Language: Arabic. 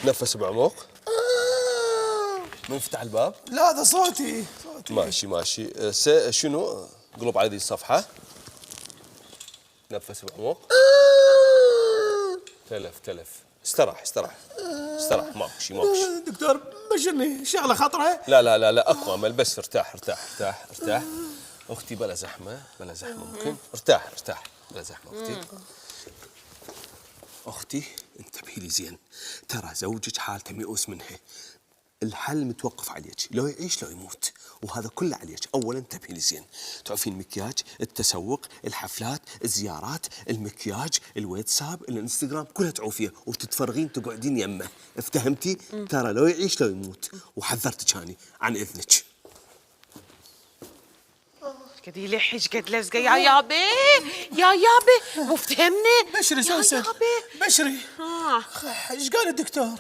نفس بعمق. من فتح الباب؟ لا هذا صوتي. ماشي ماشي. شنو؟ قلب على ذي الصفحة. نفس بعمق. تلف. استراح. ماكشي. دكتور بشرني شغله خطره. لا اكو امل، بس ارتاح. اختي بلا زحمه ممكن. ارتاح بلا زحمه اختي انتبهي لي زين. ترى زوجك حالته ميؤوس منها. الحل متوقف عليك، لو يعيش لو يموت، وهذا كله عليك. اولا انتبهي لي زين، تعرفين المكياج، التسوق، الحفلات، الزيارات، المكياج، الواتساب، الانستغرام، كلها تعوفيه وتتفرغين تقعدين يمه. افتهمتي؟ ترى لو يعيش لو يموت، وحذرتك اني عن اذنك. قد يلحج قد لزقه يا يابي مو فهمني. بشري شو يصير؟ بشري ايش قال الدكتور؟